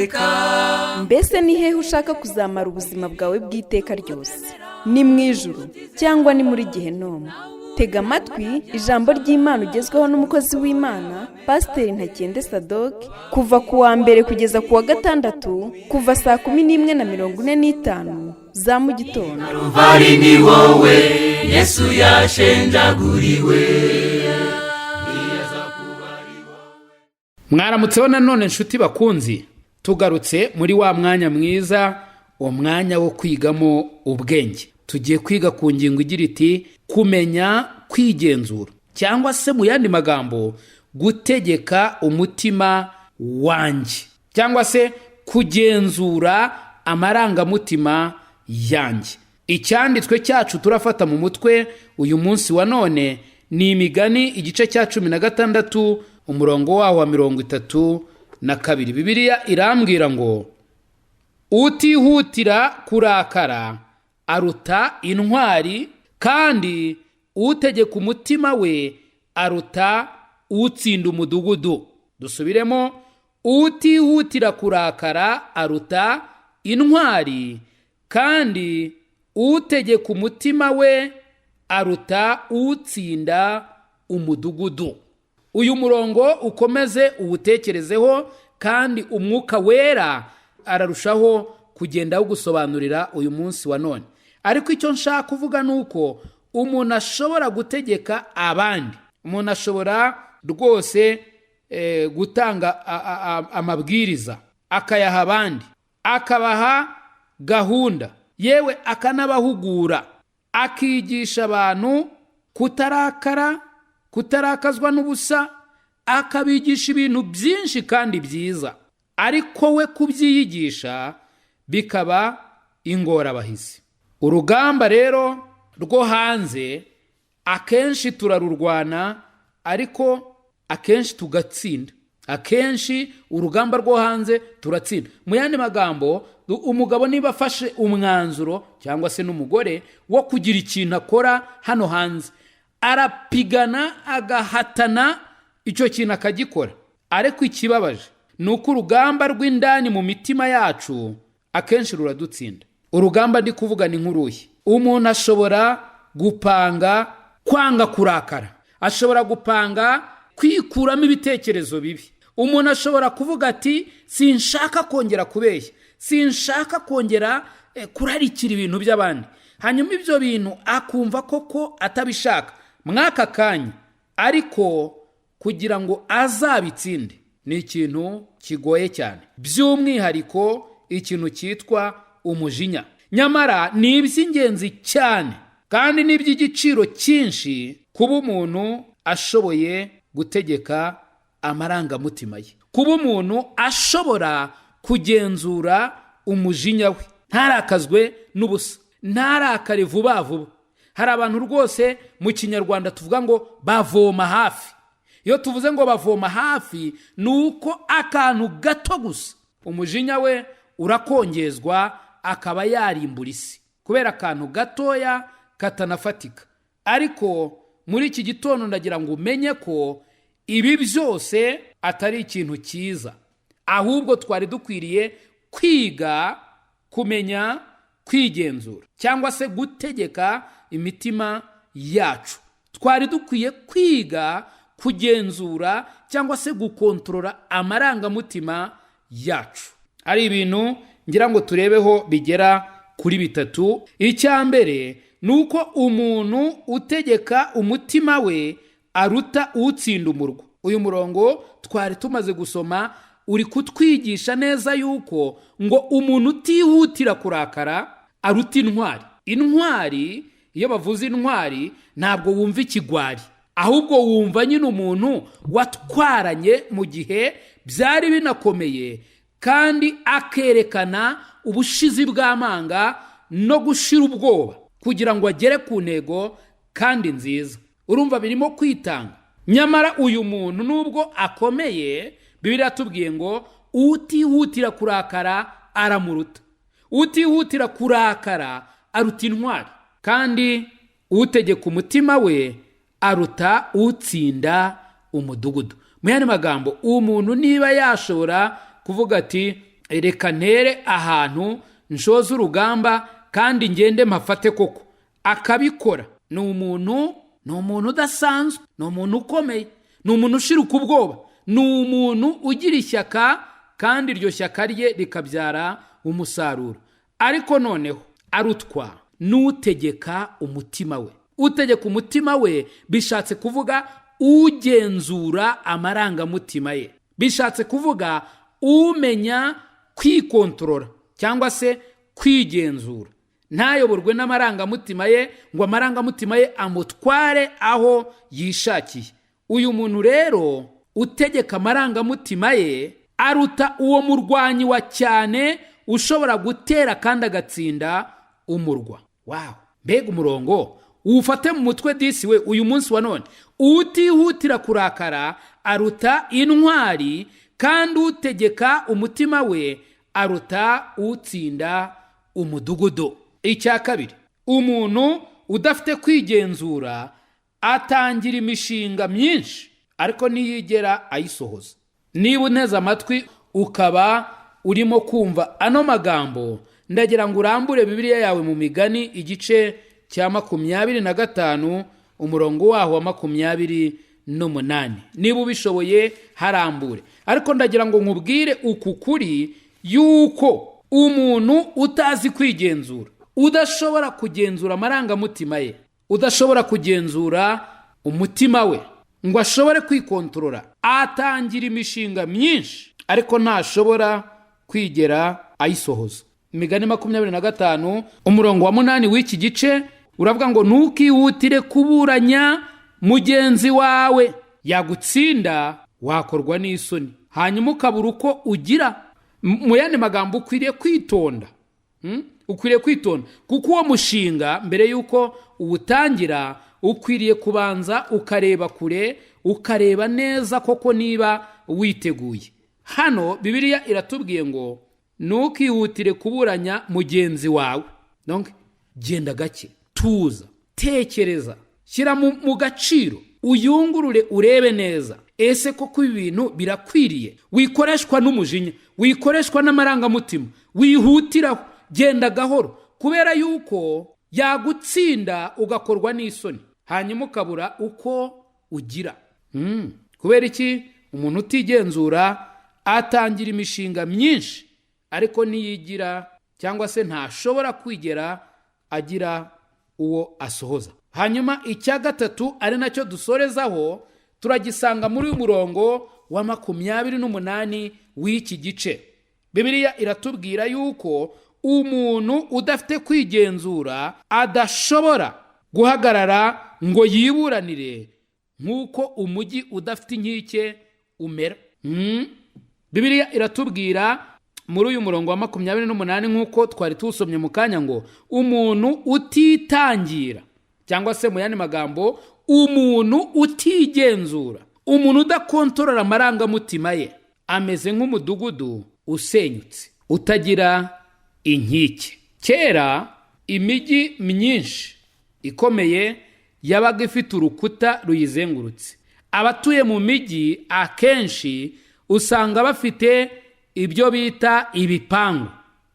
gutegeka. Mbese ni hehe ushaka kuzamara ubuzima bwawe bw'iteka ryose? Ni mu ijuru cyangwa ni muri Gehinomu? Tega amatwi ijambo ry'Imana ugezweho n'umukozi w'Imana Pasiteri Ntakende Sadoki kuva ku wa mbere kugeza ku wa gatandatu kuva saa 11:45 za mu gitondo. Calvary ni wowe Yesu yashenjaguriwe. Mwaramutseho nanone nshuti bakunzi, tugarutse muri wa mwanya mwiza, umwanya wo kwigamo ubwenge. Tugiye kwiga ku ngingo igira iti kumenya kwigenzura, cyangwa se mu yandi magambo gutegeka umutima wanjye, cyangwa se kugenzura amarangamutima yanjye. Icyanditswe cyacu turafata mu mutwe uyu munsi wa none ni Imigani igice cya 16 umurongo waho wa 32. Bibiliya irambwira ngo utihutira kurakara aruta intwari, kandi utegeka umutima we aruta utsinda umudugudu. Dusubiremo, utihutira kurakara aruta intwari, kandi utegeka umutima we aruta utsinda umudugudu. Uyu murongo ukomeze uwutekerezeho, kandi umwuka wera ararushaho kugenda ugusobanurira uyu munsi wa none. Ariko icyo nshaka kuvuga nuko umuntu ashobora gutegeka abandi, umuntu ashobora rwose gutanga amabwiriza akayaha abandi, akabaha gahunda, yewe akanabahugura, akigisha abantu kutarakazwa n'ubusa, akabigisha ibintu byinshi kandi byiza, ariko we kubyiyigisha bikaba ingorabahizi. Urugamba rero rwo hanze akenshi turarurwana, ariko akenshi tugatsinda. Akenshi urugamba rwo hanze turatsinda. Mu yandi magambo, umugabo niba afashe umwanzuro cyangwa se n'umugore wo kugira ikintu akora hano hanze, arapigana agahatana icyo kintu akagikora. Ariko ikibabaje nuko urugamba rw'indani mu mitima yacu akenshi ruradutsinda. Urugamba ndi kuvuga ni nk'uruhi. Umuntu ashobora gupanga kwanga kurakara, ashobora gupanga kwikuramo ibitekerezo bibi. Umuntu ashobora kuvuga ati sinshaka kongera kubeshya, sinshaka kongera kurarikira ibintu by'abandi, hanyuma ibyo bintu akumva koko atabishaka mwaka kanya, ariko kugira ngo azabitsinde ni ikintu kigoye cyane, by'umwihariko ikintu cyitwa umujinya. Nyamara ni iby'ingenzi cyane kandi ni iby'igiciro cyinshi kuba umuntu ashoboye gutegeka amarangamutima ye, kuba umuntu ashobora kugenzura umujinya we, ntarakazwe n'ubusa, ntarakare vuba vuba. Hari abantu rwose mu Kinyarwanda tuvuga ngo bavoma hafi. Iyo tuvuze ngo bavoma hafi, nuko akantu gato gusa umujinya we urakongezwa akaba yarimbura isi kubera akantu gatoya katanafatika. Ariko muri iki gitondo ndagira ngo umenye ko ibi byose atari ikintu cyiza, ahubwo twari dukwiriye kwiga kumenya kwigenzura, cyangwa se gutegeka imitima yacu. Twari dukwiye kwiga kugenzura cyangwa se gukontorora amarangamutima yacu. Ari ibintu ngira ngo turebeho bigera kuri 3. Icyambere nuko umuntu utegeka umutima we aruta utsinda umurwa. Uyu murongo twari tumaze gusoma uri kutwigisha neza yuko ngo umuntu utihutira kurakara aruta intwari. Intwari, iyo bavuze intwari, ntabwo wumva ikigwari, ahubwo wumva nyine umuntu watwaranye mu gihe byari binakomeye, kandi akerekana ubushizi bw'amanga no gushira ubwoba kugira ngo agere ku ntego kandi nziza. Urumva birimo kwitanga. Nyamara uyu muntu nubwo akomeye, Bibiliya tubwiye ngo utihutira kurakara aramuruta. Utihutira kurakara aruta intwari, kandi utegeka umutima we aruta utsinda umudugudu. Mu yandi magambo, umuntu niba yashobora kuvuga ati reka ntere ahantu nshoze urugamba kandi ngende mpafate koko, akabikora. Ni umuntu udasanzwe, ni umuntu ukomeye, ni umuntu ushirika ubwoba, ni umuntu ugira ishyaka, kandi iryo shyaka rye rikabyara umusaruro. Ariko noneho arutwa n'utegeka umutima we. Utegeka umutima we bishatse kuvuga ugenzura amarangamutima ye, bishatse kuvuga umenya kwikontorora cyangwa se kwigenzura, ntayoborwe n'amarangamutima ye ngo amarangamutima ye amutware aho yishakiye. Uyu muntu rero utegeka amarangamutima ye aruta uwo murwanyi wa cyane ushobora gutera kandi agatsinda umurwa. Wow, mbega umurongo ufate mu mutwe disi we uyu munsi wa none. Utihutira kurakara aruta intwari, kandi utegeka umutima we aruta utsinda umudugudu. Icya kabiri, umuntu udafite kwigenzura atangira imishinga myinshi ariko ntiyigera ayisohoza. Niba unteze amatwi ukaba urimo kumva ano magambo, ndagira ngo urambure Bibiliya yawe mu Migani igice cya 25 umurongo waho wa 28. Niba ubishoboye harambure. Ariko ndagira ngo nkubwire uku kuri yuko umuntu utazi kwigenzura, udashobora kugenzura amarangamutima ye, udashobora kugenzura umutima we ngo ashobore kwikontorora, atangira imishinga myinshi ariko ntashobora kwigera ayisohoza. Imigani 25 umurongo wa 8 w'iki gice uravuga ngo ntukihutire kuburanya mugenzi wawe, yagutsinda wakorwa n'isoni, hanyuma ukabura uko ugira. Mu yandi magambo ukwiriye kwitonda, ukwiriye kwitonda, kuko uwo mushinga mbere yuko uwutangira ukwiriye kubanza ukareba kure, ukareba neza koko niba witeguye. Hano Bibiliya iratubwiye ngo ntukihutire kuburanya mugenzi wawe. Donc genda gake, tuza, tekereza, shyira mu gaciro, uyungurure urebe neza ese koko ibintu birakwiriye. Wikoreshwa n'umujinya, wikoreshwa n'amarangamutima, wihutiraho, genda gahoro, kubera yuko yagutsinda ugakorwa n'isoni, hanyuma ukabura uko ugira. Kubera iki? Umuntu utigenzura atangira imishinga myinshi ariko niyigira cyangwa se ntashobora kwigera agira uwo asohoza. Hanyuma icya gatatu ari nacyo dusorezaho turagisanga muri uyu murongo wa 28 w'iki gice. Bibiliya iratubwira yuko umuntu udafite kwigenzura adashobora guhagarara ngo yiburanire nk'uko umujyi udafite inkike umera. Bibiliya iratubwira muri uyu murongo wa 28 nk'uko twari tuwusomye mu kanya ngo umuntu utitangira, cyangwa se mu yandi magambo umuntu utigenzura, umuntu udakontorora amarangamutima ye ameze nk'umudugudu usenyutse utagira inkike. Kera imijyi myinshi ikomeye yabaga ifite urukuta ruyizengurutse. Abatuye mu mijyi akenshi usanga bafite ibyo bita ibipangu.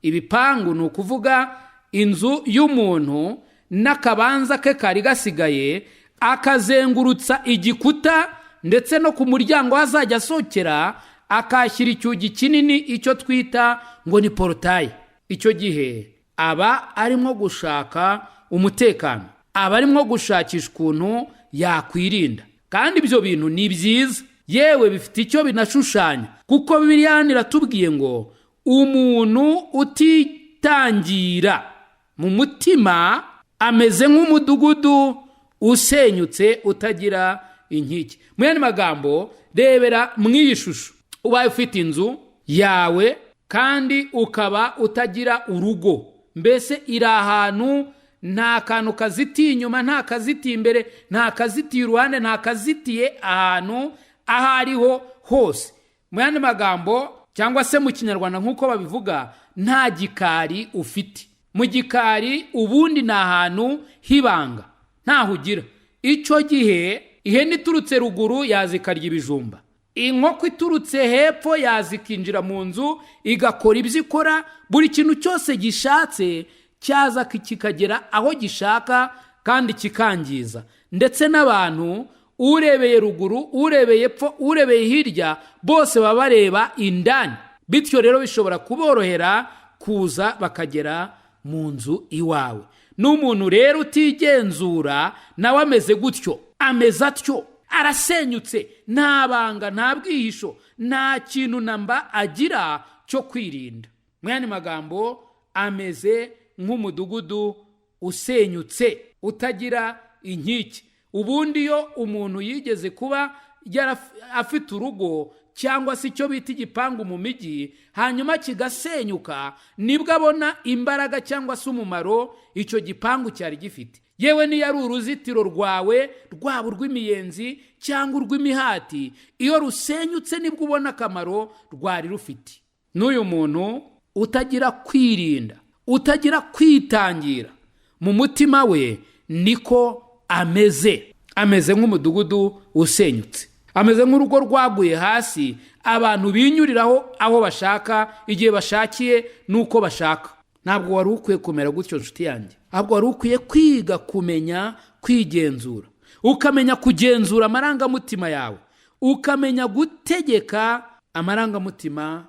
Ibipangu ni ukuvuga inzu y'umuntu n'akabanza ke kari gasigaye, akazengurutsa igikuta, ndetse no ku muryango hazajya asohokera akashyira icyugi kinini, icyo twita ngo ni porotayi. Icyo gihe aba arimo gushaka umutekano, aba arimo gushakisha ukuntu yakwirinda. Kandi ibyo bintu ni byiza, yewe bifite icyo binashushanya, kuko Bibiliya iratubwiye ngo umuntu utitangira mu mutima ameze nk'umudugudu usenyutse utagira inkike. Mu yandi magambo, rebera mu iyi shusho, ubaye ufite inzu yawe kandi ukaba utagira urugo, mbese iri ahantu nta kantu kazitiye inyuma, nta kazitiye imbere, nta kazitiye iruhande, nta kazitiye ahantu aho ariho hose. Mu yandi magambo, cyangwa se mu Kinyarwanda nk'uko babivuga, nta gikari ufite. Mu gikari ubundi ni ahantu hibanga, ntaho ugira. Icyo gihe ihene iturutse ruguru yaza ikarya ibijumba, inkoko iturutse hepfo yaza ikinjira mu nzu igakora ibyo ikora, buri kintu cyose gishatse cyaza kikagera aho gishaka kandi kikangiza. Ndetse n'abantu, urebeye ruguru, urebeye epfo, urebeye hirya, bose baba bareba indani. Bityo rero bishobora kuborohera kuza bakagera mu nzu iwawe. N'umuntu rero utigenzura nawe ameze gutyo, ameze atyo, arasenyutse, nta banga, nta bwihisho, nta kintu namba agira cyo kwirinda. Mu yandi magambo, ameze nk'umudugudu usenyutse utagira inkike. Ubundi iyo umuntu yigeze kuba afite urugo cyangwa se icyo bita igipangu mu mijyi, hanyuma kigasenyuka, nibwo abona imbaraga cyangwa se umumaro icyo gipangu cyari gifite. Yewe niyo ari uruzitiro rwawe, rwaba urw'imiyenzi cyangwa urw'imihati, iyo rusenyutse nibwo ubona akamaro rwari rufite. N'uyu muntu utagira kwirinda, utagira kwitangira, mu mutima we niko ameze nk'umudugudu usenyutse, ameze nk'urugo rwaguye hasi, abantu binyuriraho aho bashaka, igihe bashakiye n'uko bashaka. Ntabwo wari ukwiye kumera gutyo nshuti yanjye, ahubwo wari ukwiye kwiga kumenya kwigenzura, ukamenya kugenzura amarangamutima yawe, ukamenya gutegeka amarangamutima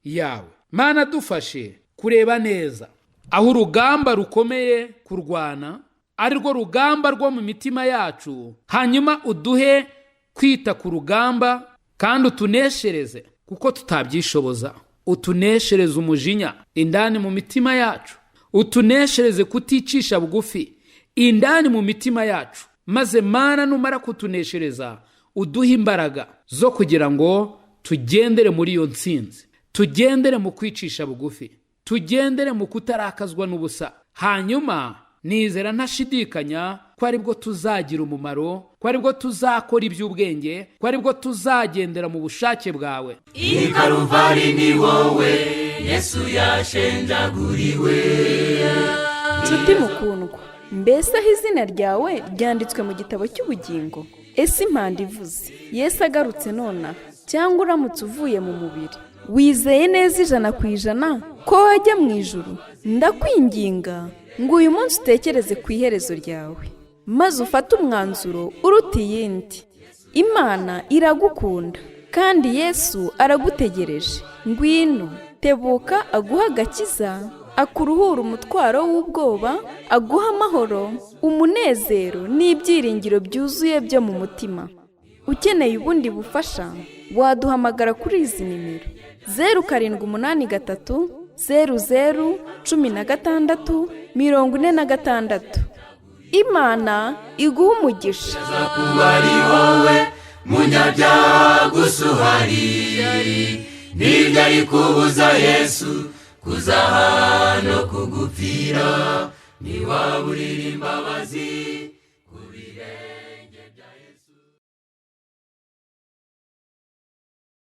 yawe. Mana dufashe kureba neza aho urugamba rukomeye kurwana ari rwo rugamba rwo mu mitima yacu, hanyuma uduhe kwita ku rugamba kandi utuneshereze, kuko tutabyishoboza. Utuneshereze umujinya indani mu mitima yacu, utuneshereze kuticisha bugufi indani mu mitima yacu, maze Mana numara kutuneshereza uduhe imbaraga zo kugira ngo tugendere muri iyo ntsinzi, tugendere mu kwicisha bugufi, tugendere mu kutarakazwa n'ubusa. Hanyuma nizera ntashidikanya ko aribwo tuzagira umumaro, ko aribwo tuzakora iby'ubwenge, ko aribwo tuzagendera mu bushake bwawe. I Calvary ni wowe Yesu yashenjaguriwe. Nshuti mukundwa, mbese aho izina ryawe ryanditswe mu gitabo cy'ubugingo? Ese impanda ivuze Yesu agarutse nona, cyangwa uramutse uvuye mu mubiri, wizeye neza 100% ko wajya mu ijuru? Ndakwinginga ngo uyu munsi utekereze ku iherezo ryawe, maze ufate umwanzuro uruta iyindi. Imana iragukunda kandi Yesu aragutegereje. Ngwino, tebuka aguha agakiza, akuruhura umutwaro w'ubwoba, aguha amahoro, umunezero n'ibyiringiro byuzuye byo mu mutima. Ukeneye ubundi bufasha, waduhamagara kuri izi nimero: 0783 00 16 46. Imana iguha umugisha. Kuba ari wowe munyabyaha gusa uhari, ntibyari kubuza Yesu kuza hano kugupfira, ntiwaburira imbabazi kubire.